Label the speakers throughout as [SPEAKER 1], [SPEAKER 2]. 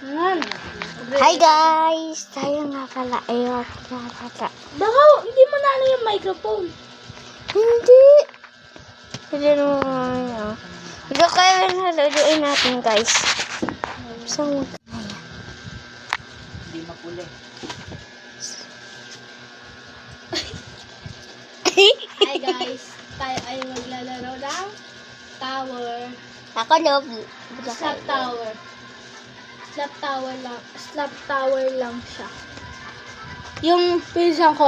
[SPEAKER 1] Yan.
[SPEAKER 2] Hi guys! Tayo nga pala. Ayok nga pala.
[SPEAKER 1] Baka hindi mo na yung microphone.
[SPEAKER 2] Hindi! Hindi naman. Hindi kaya halaluin natin guys. Saan mo?
[SPEAKER 3] Hindi mapuli.
[SPEAKER 1] Hi guys. Tayo ay maglalaro ng tower.
[SPEAKER 2] Ako love.
[SPEAKER 1] Slap tower. Slap tower lang siya. Yung pinsan ko,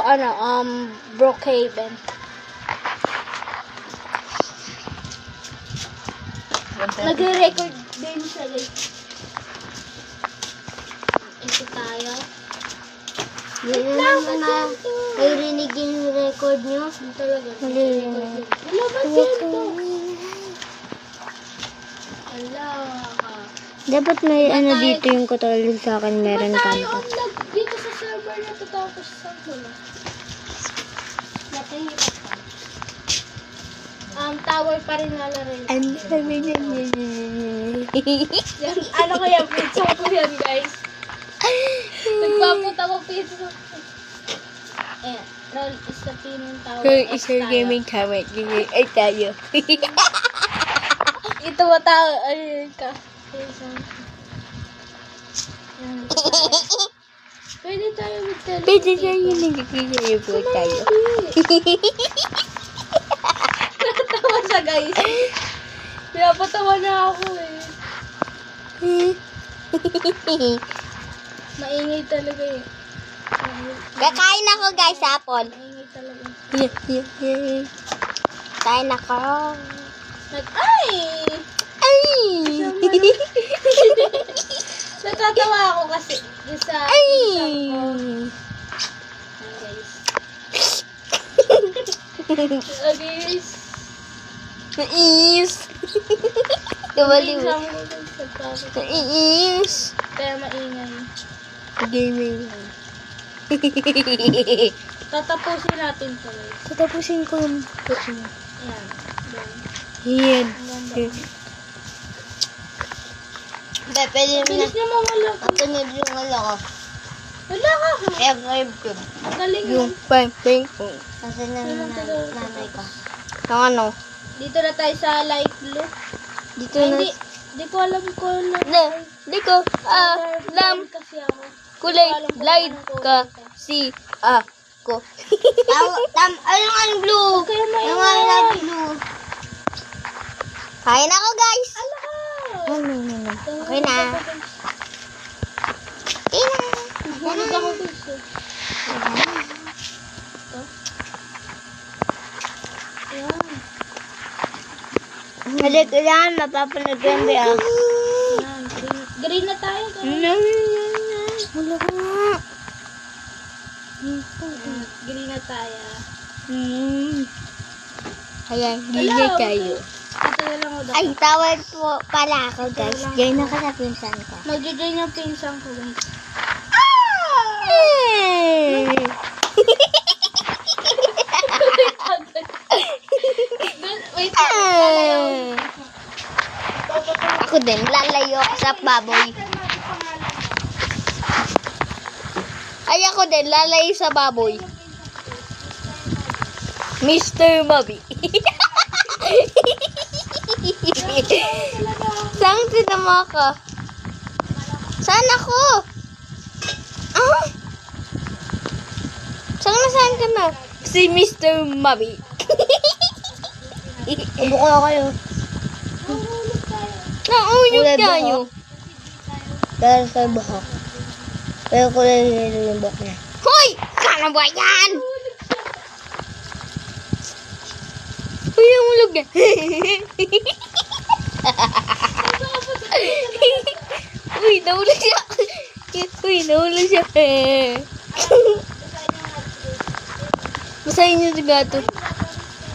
[SPEAKER 1] Brookhaven. Nagre-record din siya guys. Ito tayo.
[SPEAKER 2] Hindi na naririnig yung record nyo.
[SPEAKER 1] Hindi talaga.
[SPEAKER 2] Naririnig.
[SPEAKER 1] Wala ba yan to? Wala ka.
[SPEAKER 2] Dapat may dito yung katulad sa akin meron
[SPEAKER 1] Ba't tayo
[SPEAKER 2] kanto.
[SPEAKER 1] ang dito sa server na to tapos saan ko na? Nakahirap ka. Tower pa rin lalarin.
[SPEAKER 2] Ang sabi na
[SPEAKER 1] Yan, ano ko yan? Pizza ko yan, guys. Nagpapunta ko pizza. Ayan. Roll is the pinong tower. X tayo.
[SPEAKER 2] comment. Ay tayo.
[SPEAKER 1] Ito ba tao? Ayun ka. Yan, ito tayo. Pwede tayo mag-teleport.
[SPEAKER 2] Pwede tayo nagkikilipot tayo.
[SPEAKER 1] Natawa siya, guys. Pinapatawa na ako eh. Maingay talaga eh.
[SPEAKER 2] Kakain ako guys, apple.
[SPEAKER 1] Maingay talaga.
[SPEAKER 2] Kain ako.
[SPEAKER 1] Ay!
[SPEAKER 2] Ay!
[SPEAKER 1] Natatawa ako kasi sa
[SPEAKER 2] Ay!
[SPEAKER 1] isang ko. Ayan, guys.
[SPEAKER 2] Naiis. Dumaliw.
[SPEAKER 1] Isang ko guys, nagpapatawa.
[SPEAKER 2] Naiis.
[SPEAKER 1] Kaya maingay.
[SPEAKER 2] Gaming.
[SPEAKER 1] Tatapusin natin to guys.
[SPEAKER 2] Tatapusin ko yung
[SPEAKER 1] Ayan.
[SPEAKER 2] Yan.
[SPEAKER 1] Ang ganda.
[SPEAKER 2] Pwede
[SPEAKER 1] Bilis niya mawala.
[SPEAKER 2] Matunod yung ko.
[SPEAKER 1] Wala ka.
[SPEAKER 2] Aircraft.
[SPEAKER 1] Galing
[SPEAKER 2] Yung
[SPEAKER 1] mo.
[SPEAKER 2] pang. Kasi nanay ko. Ang ano?
[SPEAKER 1] Dito na tayo sa light blue.
[SPEAKER 2] Dito
[SPEAKER 1] Ay,
[SPEAKER 2] na.
[SPEAKER 1] di ko alam ko na.
[SPEAKER 2] Di ko alam.
[SPEAKER 1] Kasi ako.
[SPEAKER 2] Kulay light ka si ako. Ang blue.
[SPEAKER 1] Kaya may
[SPEAKER 2] Yung light blue. Kain ako guys.
[SPEAKER 1] Ala ka.
[SPEAKER 2] Okay na.
[SPEAKER 1] Nahulog ako guys. Ayan.
[SPEAKER 2] Halik yan, mapapanood yan ba?
[SPEAKER 1] Ayan. Green na tayo.
[SPEAKER 2] Wala ka.
[SPEAKER 1] Green na tayo.
[SPEAKER 2] Ayan, hindi tayo.
[SPEAKER 1] Ito na lang ako
[SPEAKER 2] Ay, tawag po pala ako guys. Gay na ka sa pinsan ko.
[SPEAKER 1] Mag-join yung pinsan ko guys. Wait.
[SPEAKER 2] Ako din, lalayo ako sa baboy. Ay, ako din, lalayo sa baboy. Mr. Bobby. Saan sinama ka? Saan ako? Ah? Saan ka na? Si Mr. Bobby. Ubo ko na kayo. Nauyog kayo. Dahil sa bahak. Pero kulay yung bahak niya. Hoy! Sana ba yan? Uy, ang ulog na. Uy, nahulog siya. Uy, nahulog siya. Basahin niyo sa gato.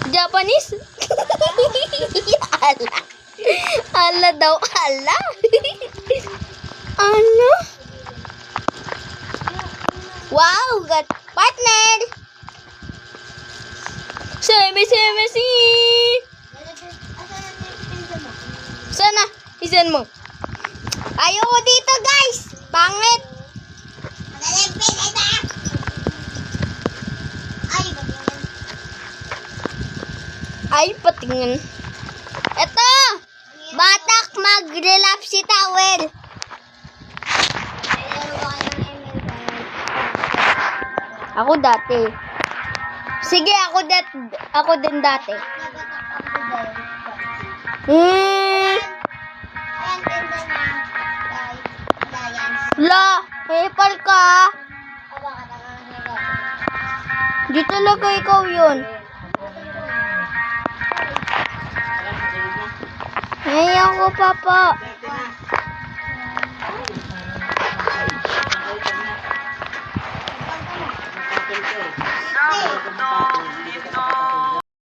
[SPEAKER 2] Japanese? Ala. Ala daw, ala. Ano? Wow, got partner. Semi. Sana, isan mo. Ayoko dito, guys. Pangit. Ay, patingin. Eto! Batak, mag-relap si Towel. Ako dati. Sige, ako din dati. La, hepal ka. Di talaga ikaw yun. Ngayon ko, Papa.
[SPEAKER 3] Sa mundo ito